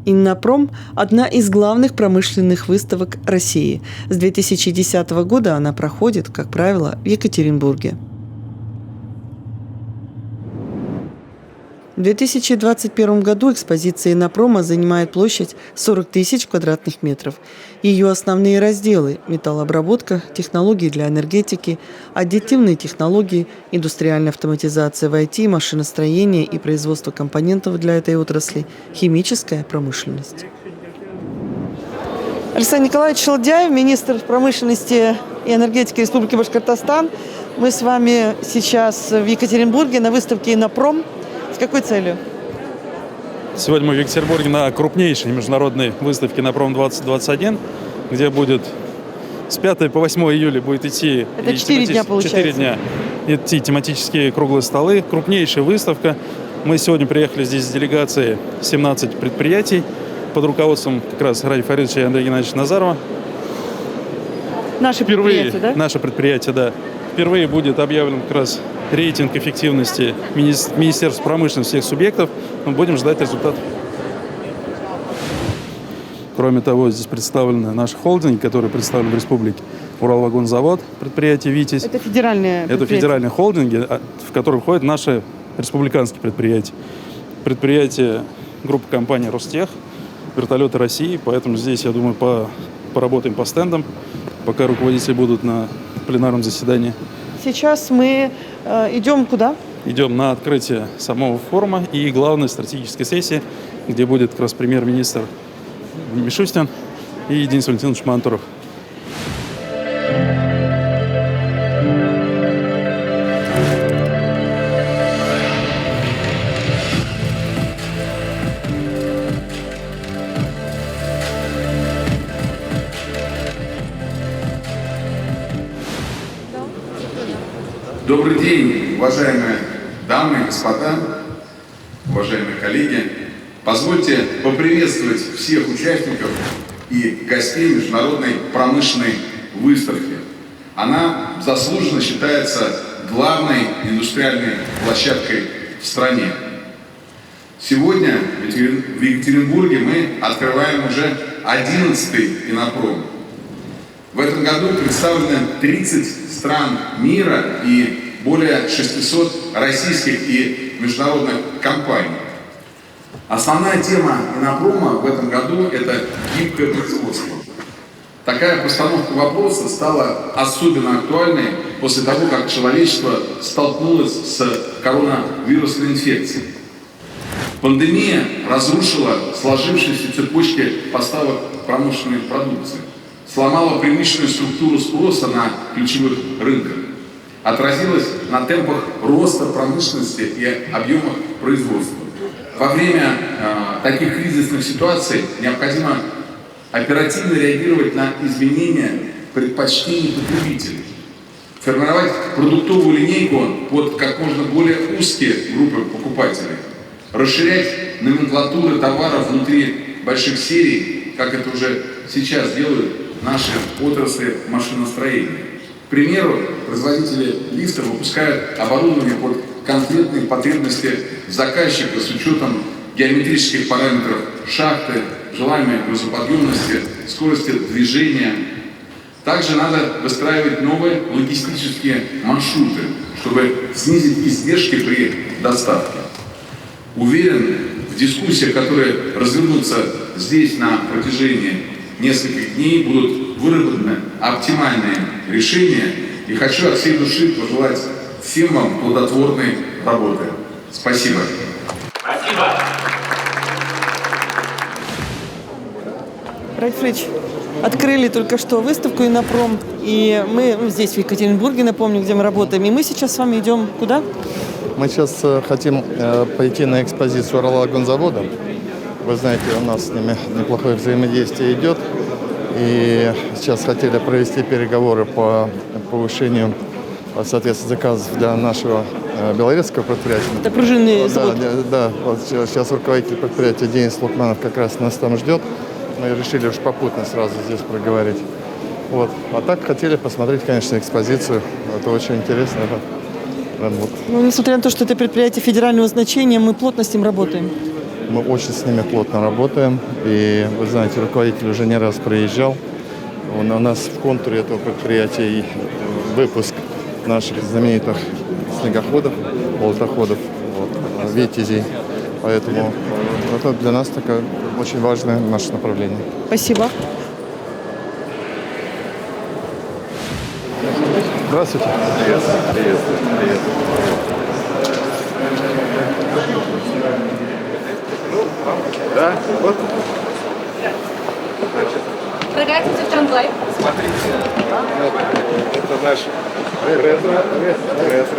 Иннопром – одна из главных промышленных выставок России. С 2010 года она проходит, как правило, в Екатеринбурге. В 2021 году экспозиция Иннопрома занимает площадь 40 тысяч квадратных метров. Ее основные разделы – металлообработка, технологии для энергетики, аддитивные технологии, индустриальная автоматизация в IT, машиностроение и производство компонентов для этой отрасли, химическая промышленность. Александр Николаевич Шалдяев, министр промышленности и энергетики Республики Башкортостан. Мы с вами сейчас в Екатеринбурге на выставке Иннопром. С какой целью? Сегодня мы в Екатеринбурге на крупнейшей международной выставке «Иннопром-2021», где будет с 5 по 8 июля будет идти... Это 4 дня, получается. 4 дня идти тематические круглые столы. Крупнейшая выставка. Мы сегодня приехали здесь с делегацией 17 предприятий под руководством как раз Ради Фаридовича и Андрея Геннадьевича Назарова. Наше предприятие, да? Наше предприятие, да. Впервые будет объявлен как раз рейтинг эффективности Министерства промышленности всех субъектов. Мы будем ждать результатов. Кроме того, здесь представлены наши холдинги, которые представлены в республике. Уралвагонзавод, предприятие «Витязь». Это федеральные предприятия. Это федеральные холдинги, в которые входят наши республиканские предприятия. Предприятия группы компаний «Ростех», «Вертолеты России». Поэтому здесь, я думаю, поработаем по стендам, пока руководители будут на пленарном заседании. Сейчас мы идем куда? Идем на открытие самого форума и главной стратегической сессии, где будет как раз премьер-министр Мишустин и Денис Валентинович Мантуров. Добрый день, уважаемые дамы и господа, уважаемые коллеги. Позвольте поприветствовать всех участников и гостей международной промышленной выставки. Она заслуженно считается главной индустриальной площадкой в стране. Сегодня в Екатеринбурге мы открываем уже 11-й Иннопром. В этом году представлены 30 стран мира и более 600 российских и международных компаний. Основная тема Иннопрома в этом году – это гибкое производство. Такая постановка вопроса стала особенно актуальной после того, как человечество столкнулось с коронавирусной инфекцией. Пандемия разрушила сложившиеся цепочки поставок промышленной продукции, сломала привычную структуру спроса на ключевых рынках, отразилась на темпах роста промышленности и объемах производства. Во время таких кризисных ситуаций необходимо оперативно реагировать на изменения предпочтений потребителей, формировать продуктовую линейку под как можно более узкие группы покупателей, расширять номенклатуры товаров внутри больших серий, как это уже сейчас делают наши отрасли машиностроения. К примеру, производители лифтов выпускают оборудование под конкретные потребности заказчика с учетом геометрических параметров шахты, желаемой грузоподъемности, скорости движения. Также надо выстраивать новые логистические маршруты, чтобы снизить издержки при доставке. Уверен, в дискуссиях, которые развернутся здесь на протяжении нескольких дней, будут выработаны оптимальные решения. И хочу от всей души пожелать всем вам плодотворной работы. Спасибо. Спасибо. Ради Фаридович, открыли только что выставку Иннопром, и мы здесь, в Екатеринбурге, напомню, где мы работаем, и мы сейчас с вами идем куда? Мы сейчас хотим пойти на экспозицию Уралвагонзавода. Вы знаете, у нас с ними неплохое взаимодействие идет. И сейчас хотели провести переговоры по повышению, соответственно, заказов для нашего белорусского предприятия. Это пружинный завод. Да, вот сейчас руководитель предприятия Денис Лукманов как раз нас там ждет. Мы решили уж попутно сразу здесь проговорить. Вот. А так хотели посмотреть, конечно, экспозицию. Это очень интересно. Ну, несмотря на то, что это предприятие федерального значения, мы плотно с ним работаем. Мы очень с ними плотно работаем. И, вы знаете, руководитель уже не раз приезжал. У нас в контуре этого предприятия и выпуск наших знаменитых снегоходов, болотоходов, «Витязей». Поэтому это для нас такое очень важное наше направление. Спасибо. Здравствуйте. Привет. Да, вот. Прыгайте в трамвай. Это наш ретро.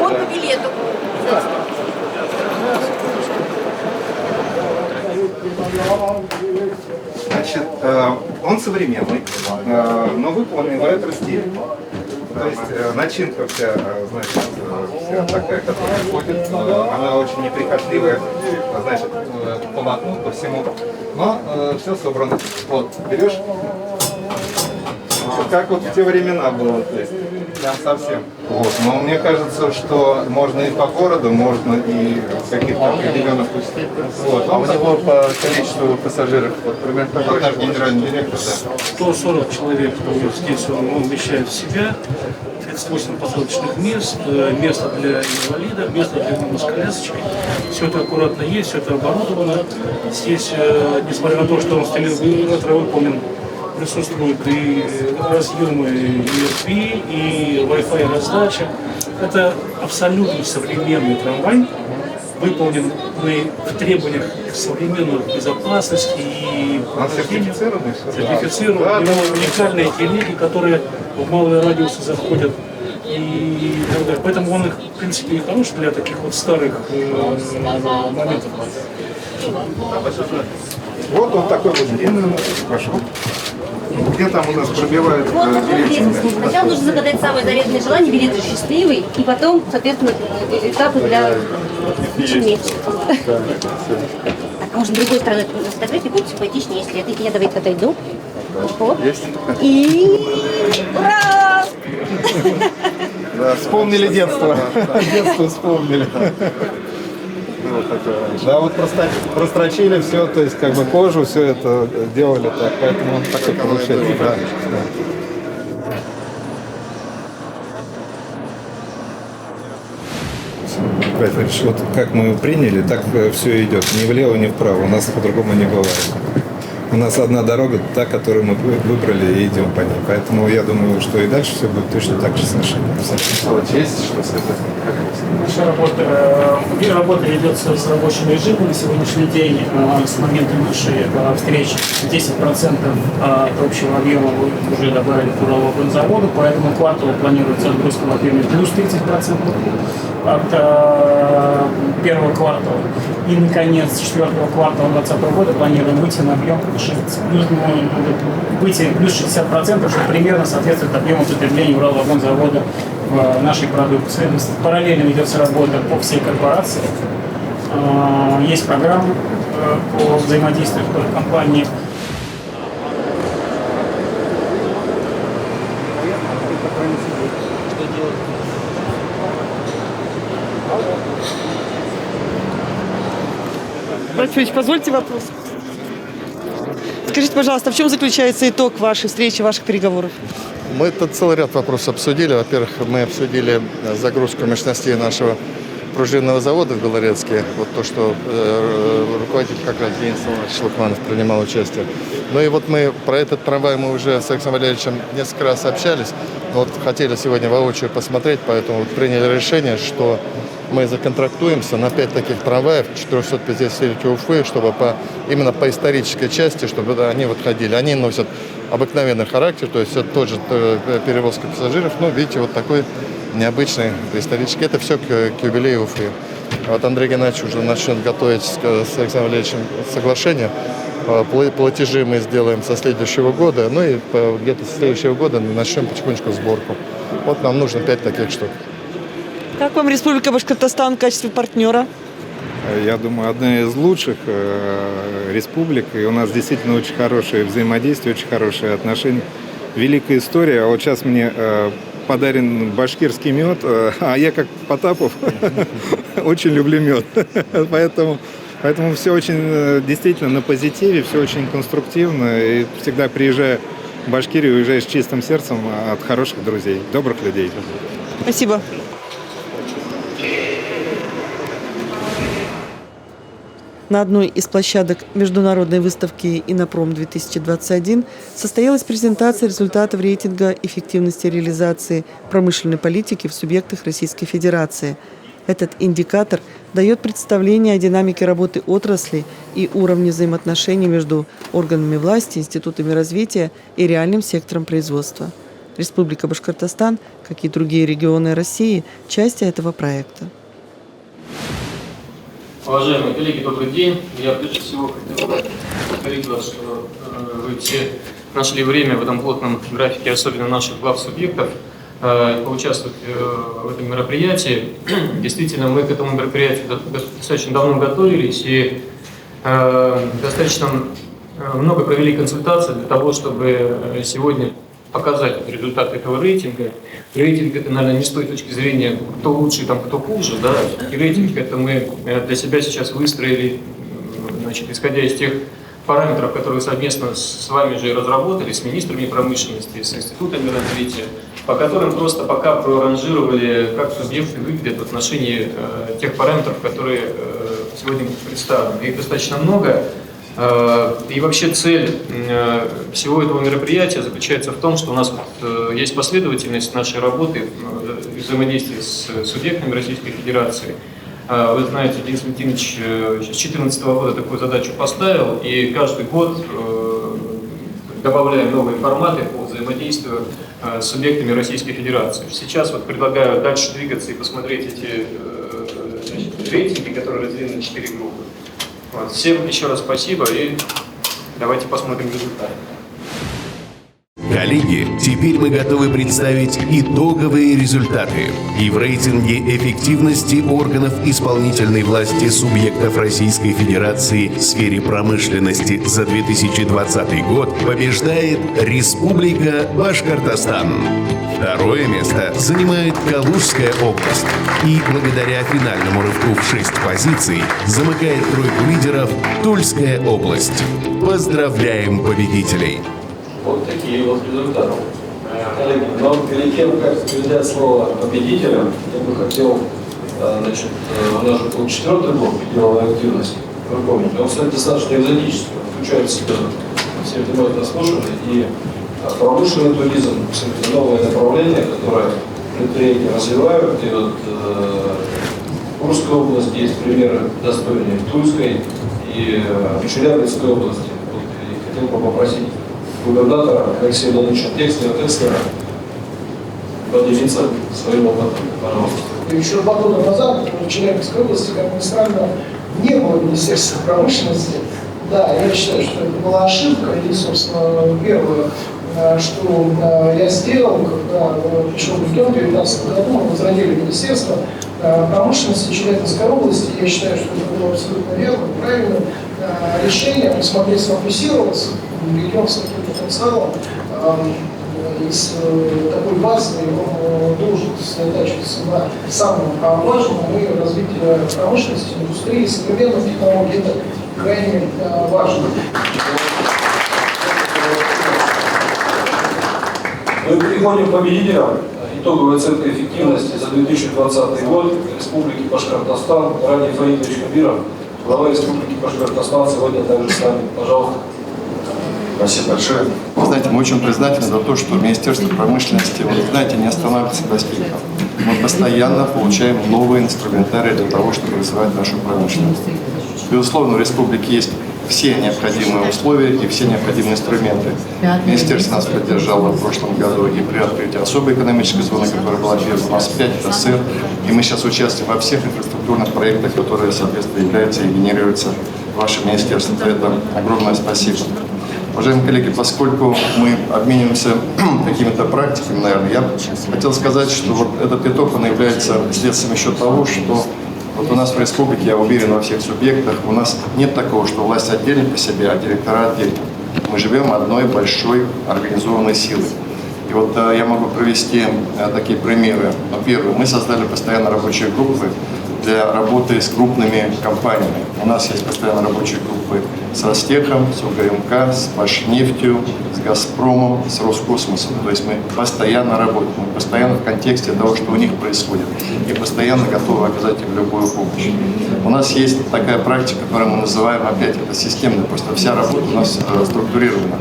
Вот по билету. Значит, он современный, но выполнен в ретро-стиле. То есть начинка вся, значит, вся такая, которая ходит, она очень неприхотливая, значит, полотно по всему, но все собрано. Вот, берешь, как вот в те времена было, то есть прям совсем. Вот. Но мне кажется, что можно и по городу, можно и в каких-то определенных путях. Вот. А у него по количеству пассажиров, вот примерно такой наш генеральный директор. Да. 140 человек, здесь он вмещает в себя, 38 посадочных мест, место для инвалидов, место для людей с колясочкой. Все это аккуратно есть, все это оборудовано. Здесь, несмотря на то, что он в стиле ретро выполнен, присутствуют и разъемы USB, и Wi-Fi раздача. Это абсолютно современный трамвай, выполнен в требованиях современной безопасности и Сертифицированный? сертифицирован. Да, У него уникальные телеги, которые в малые радиусы заходят. И так далее. Поэтому он, в принципе, и хорош для таких вот старых моментов. Вот он такой вот длинный, пошел. Где там у нас пробивают Вот такой билетики? билет. Сначала нужно загадать самое заветное желание, билет счастливый, и потом, соответственно, этапы для чемечек. Так, а может, с другой стороны фотографии будет симпатичнее, если я давайте отойду. Оп. И ура! Да, вспомнили детство. Детство вспомнили. Да, вот прострочили все, то есть как бы кожу, все это делали так, поэтому он такой получается. Да. Вот как мы приняли, так все идет. Ни влево, ни вправо. У нас по-другому не бывает. У нас одна дорога, та, которую мы выбрали, и идем по ней. Поэтому я думаю, что и дальше все будет точно так же совершенно. Вот есть что сказать? Наша работа ведется с рабочим режимом на сегодняшний день. С момента нашей встречи 10% от общего объема мы уже добавили к Уралвагонзаводу, поэтому кварталу планируется отгрузка в объеме плюс 30% от первого квартала. И, наконец, с четвертого квартала 2020 года планируем выйти на объем плюс 60%, что примерно соответствует объему потребления Уралвагонзавода в нашей продукции. Параллельно ведется работа по всей корпорации. Есть программа по взаимодействию в компании. Владимир Федорович, позвольте вопрос. Скажите, пожалуйста, в чем заключается итог вашей встречи, ваших переговоров? Мы тут целый ряд вопросов обсудили. Во-первых, мы обсудили загрузку мощностей нашего пружинного завода в Белорецке. Вот то, что руководитель как раз Денис Иванович Лукманов принимал участие. Ну и вот мы про этот трамвай мы уже с Александром Валерьевичем несколько раз общались. Вот хотели сегодня воочию посмотреть, поэтому вот приняли решение, что мы законтрактуемся на 5 таких трамваев 450 Уфы, чтобы именно по исторической части, чтобы они вот ходили. Они носят обыкновенный характер, то есть это тот же перевозка пассажиров, но видите, вот такой необычный исторический. Это все к юбилею Уфы. Вот Андрей Геннадьевич уже начнет готовить с Александром Валерьевичем соглашение. Платежи мы сделаем со следующего года, ну и где-то со следующего года начнем потихонечку сборку. Вот нам нужно 5 таких штук. Как вам Республика Башкортостан в качестве партнера? Я думаю, одна из лучших республик. И у нас действительно очень хорошее взаимодействие, очень хорошие отношения. Великая история. А вот сейчас мне подарен башкирский мед, а я как Потапов очень люблю мед. Поэтому Поэтому все очень действительно на позитиве, все очень конструктивно. И всегда приезжая в Башкирию, уезжаешь с чистым сердцем от хороших друзей, добрых людей. Спасибо. На одной из площадок международной выставки «Иннопром-2021» состоялась презентация результатов рейтинга эффективности реализации промышленной политики в субъектах Российской Федерации. Этот индикатор дает представление о динамике работы отрасли и уровне взаимоотношений между органами власти, институтами развития и реальным сектором производства. Республика Башкортостан, как и другие регионы России, часть этого проекта. Уважаемые коллеги, добрый день. Я прежде всего хотел благодарить вас, что вы все нашли время в этом плотном графике, особенно наших глав субъектов, поучаствовать в этом мероприятии. Действительно, мы к этому мероприятию достаточно давно готовились и достаточно много провели консультаций для того, чтобы сегодня показать результаты этого рейтинга. Рейтинг это, наверное, не с той точки зрения, кто лучше, там, кто хуже, да. И рейтинг это мы для себя сейчас выстроили, значит, исходя из тех параметров, которые совместно с вами же разработали, с министрами промышленности, с институтами развития, по которым просто пока проранжировали, как субъекты выглядят в отношении тех параметров, которые сегодня представлены. Их достаточно много. И вообще цель всего этого мероприятия заключается в том, что у нас есть последовательность нашей работы и взаимодействия с субъектами Российской Федерации. Вы знаете, Денис Валентинович с 2014 года такую задачу поставил, и каждый год добавляем новые форматы по взаимодействию с субъектами Российской Федерации. Сейчас вот предлагаю дальше двигаться и посмотреть эти рейтинги, которые разделены на 4 группы. Вот. Всем еще раз спасибо и давайте посмотрим результаты. Коллеги, теперь мы готовы представить итоговые результаты. И в рейтинге эффективности органов исполнительной власти субъектов Российской Федерации в сфере промышленности за 2020 год побеждает Республика Башкортостан. Второе место занимает Калужская область. И благодаря финальному рывку в 6 позиций замыкает тройку лидеров Тульская область. Поздравляем победителей! Вот такие вот результаты. Коллеги, но перед тем, как передать слово победителям, я бы хотел, значит, у нас же был 4-й блок деловой активности, вы помните, он, кстати, достаточно экзотический, включает в себя все внимательно слушали, и промышленный туризм, кстати, новое направление, которое предприятия развивают, и вот в Курской области есть примеры достойные, в Тульской и в Челябинской области. Вот, и хотел бы попросить губернатора Алексея Владимировича Текстера поделиться своим опытом. Пожалуйста. Еще 2 года назад в Челябинской области, как ни странно, не было Министерства промышленности. Да, я считаю, что это была ошибка. И, собственно, первое, что я сделал, когда пришел в регион в 2019 году, мы возродили Министерство промышленности Челябинской области. Я считаю, что это было абсолютно верно, правильно решение, посмотреть, сфокусироваться, регион с таким потенциалом, из такой базы он должен сосредотачиваться на самом важном и развитии промышленности, индустрии, современных технологий. Это крайне важно. Мы переходим к победителям. Итоговая оценка эффективности за 2020 год Республики Башкортостан. Ради Фаидович Кабиров, глава Республики Башкортостан, сегодня также с нами. Пожалуйста. Спасибо большое. Вы знаете, мы очень признательны за то, что Министерство промышленности, вы знаете, не останавливается достигнув. Мы постоянно получаем новые инструментарии для того, чтобы развивать нашу промышленность. Безусловно, в республике есть все необходимые условия и все необходимые инструменты. Министерство нас поддержало в прошлом году и при открытии особой экономической зоны, которая была первой, у нас 5 ТСР, и мы сейчас участвуем во всех инфраструктурных проектах, которые, соответственно, являются и генерируются вашим министерством. За это огромное спасибо. Уважаемые коллеги, поскольку мы обмениваемся какими-то практиками, наверное, я хотел сказать, что вот этот итог, он является следствием еще того, что вот у нас в республике, я уверен, во всех субъектах, у нас нет такого, что власть отдельно по себе, а директора отдельно. Мы живем одной большой организованной силой. И вот я могу привести такие примеры. Первое, мы создали постоянно рабочие группы для работы с крупными компаниями. У нас есть постоянно рабочие группы с Ростехом, с УГМК, с Башнефтью, с Газпромом, с Роскосмосом. То есть мы постоянно работаем, мы постоянно в контексте того, что у них происходит, и постоянно готовы оказать им любую помощь. У нас есть такая практика, которую мы называем, опять, это системная, просто вся работа у нас структурирована.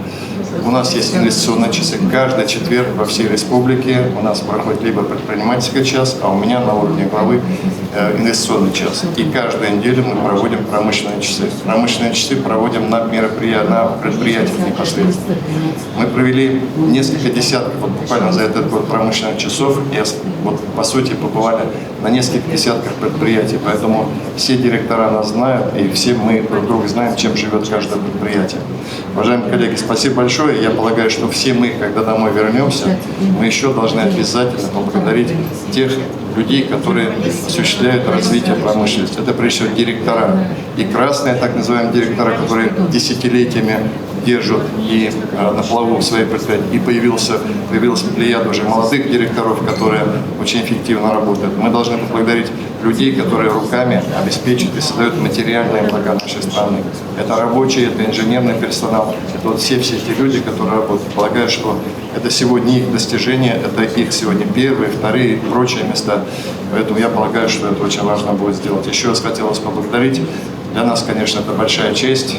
У нас есть инвестиционные часы. Каждый четверг во всей республике у нас проходит либо предпринимательский час, а у меня на уровне главы инвестиционный час. И каждую неделю мы проводим промышленные часы. Промышленные часы проводим на предприятиях непосредственно. Мы провели несколько десятков, вот буквально за этот год, промышленных часов, и вот, по сути побывали на нескольких десятках предприятий. Поэтому все директора нас знают, и все мы друг друга знаем, чем живет каждое предприятие. Уважаемые коллеги, спасибо большое. Я полагаю, что все мы, когда домой вернемся, мы еще должны обязательно поблагодарить тех людей, которые осуществляют развитие промышленности. Это, прежде всего, директора. И красные, так называемые директора, которые десятилетиями держат и на плаву свои предприятия. И появилась плеяда уже молодых директоров, которые очень эффективно работают. Мы должны поблагодарить людей, которые руками обеспечивают и создают материальные блага нашей страны. Это рабочие, это инженерный персонал, это вот все эти люди, которые работают. Полагаю, что это сегодня их достижения, это их сегодня первые, вторые и прочие места. Поэтому я полагаю, что это очень важно будет сделать. Еще раз хотел вас поблагодарить. Для нас, конечно, это большая честь.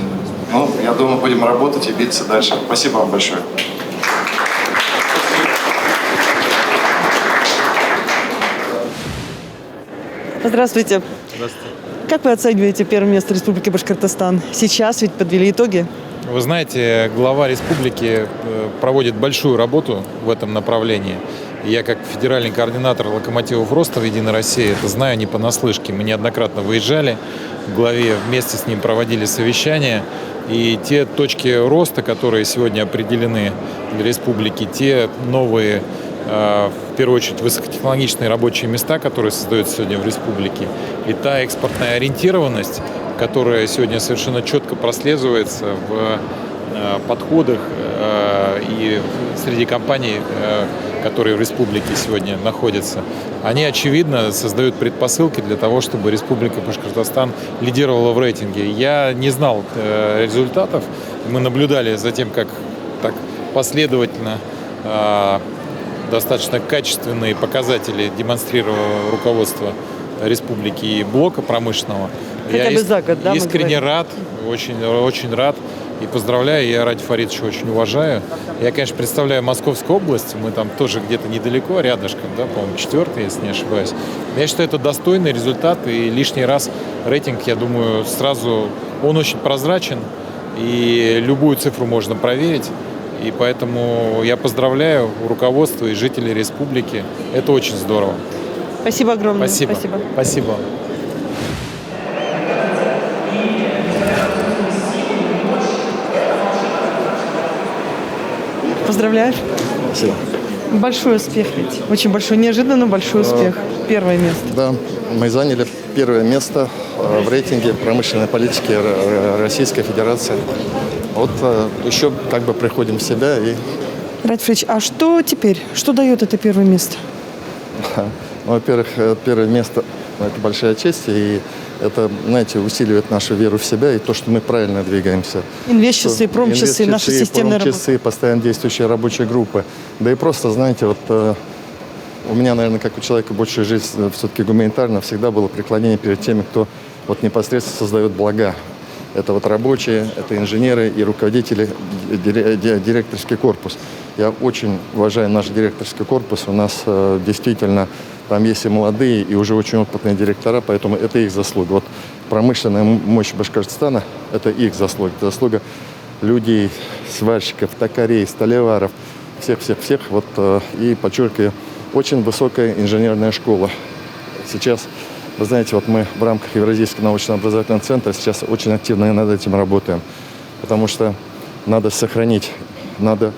Но я думаю, будем работать и биться дальше. Спасибо вам большое. Здравствуйте. Здравствуйте. Как вы оцениваете первое место Республики Башкортостан? Сейчас ведь подвели итоги. Вы знаете, глава республики проводит большую работу в этом направлении. Я как федеральный координатор локомотивов роста в «Единой России» это знаю не понаслышке. Мы неоднократно выезжали к главе, вместе с ним проводили совещания. И те точки роста, которые сегодня определены для республики, те новые, в первую очередь, высокотехнологичные рабочие места, которые создаются сегодня в республике, и та экспортная ориентированность, которая сегодня совершенно четко прослеживается в подходах и среди компаний, которые в республике сегодня находятся, они, очевидно, создают предпосылки для того, чтобы Республика Башкортостан лидировала в рейтинге. Я не знал результатов. Мы наблюдали за тем, как так последовательно достаточно качественные показатели демонстрировало руководство республики и блока промышленного. Хотя бы за год, да, искренне рад, очень рад. И поздравляю, я Ради Фаридовича очень уважаю. Я, конечно, представляю Московскую область, мы там тоже где-то недалеко, рядышком, да, по-моему, 4-й, если не ошибаюсь. Я считаю, это достойный результат, и лишний раз рейтинг, я думаю, сразу, он очень прозрачен, и любую цифру можно проверить. И поэтому я поздравляю руководство и жителей республики. Это очень здорово. Спасибо огромное. Спасибо. Спасибо. Поздравляю. Спасибо. Большой успех ведь. Очень большой, неожиданно большой успех. Первое место. Да, мы заняли первое место в рейтинге промышленной политики Российской Федерации. Вот еще как бы приходим в себя и... Ради Фаридович, а что теперь? Что дает это первое место? Ну, во-первых, первое место – это большая честь, и это, знаете, усиливает нашу веру в себя и то, что мы правильно двигаемся. Инвестчасы, промчасы, наша системная работа. Промчасы, постоянно действующие рабочие группы. Да и просто, знаете, вот у меня, наверное, как у человека, большая жизнь все-таки гуманитарная, всегда было преклонение перед теми, кто вот непосредственно создает блага. Это вот рабочие, это инженеры и руководители, директорский корпус. Я очень уважаю наш директорский корпус. У нас действительно там есть и молодые, и уже очень опытные директора, поэтому это их заслуга. Вот промышленная мощь Башкортостана – это их заслуга. Это заслуга людей, сварщиков, токарей, столяров, всех. Вот, и, подчеркиваю, очень высокая инженерная школа. Сейчас, вы знаете, вот мы в рамках Евразийского научно-образовательного центра сейчас очень активно над этим работаем, потому что надо сохранить, надо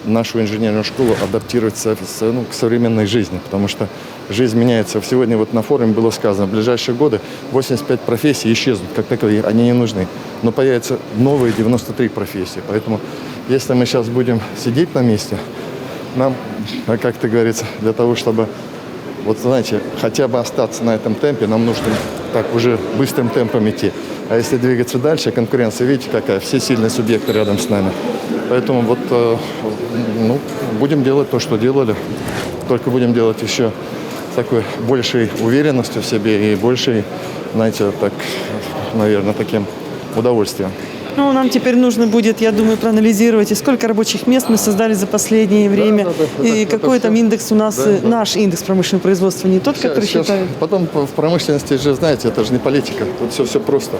нашу инженерную школу адаптировать к современной жизни, потому что жизнь меняется. Сегодня вот на форуме было сказано, в ближайшие годы 85 профессий исчезнут, как таковые, они не нужны. Но появятся новые 93 профессии. Поэтому, если мы сейчас будем сидеть на месте, нам, как это говорится, для того, чтобы Вот знаете, хотя бы остаться на этом темпе, нам нужно так уже быстрым темпом идти. А если двигаться дальше, конкуренция, видите, какая, все сильные субъекты рядом с нами. Поэтому вот, будем делать то, что делали, только будем делать еще с такой большей уверенностью в себе и большей, знаете, так, наверное, таким удовольствием. Ну, нам теперь нужно будет, я думаю, проанализировать, и сколько рабочих мест мы создали за последнее время, и какой там индекс у нас, наш индекс промышленного производства, не тот, который считают. Потом в промышленности же, знаете, это же не политика, тут все просто.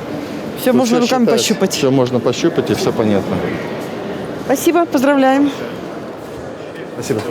Все Тут можно руками считается, пощупать. Все можно пощупать, и все понятно. Спасибо, поздравляем. Спасибо.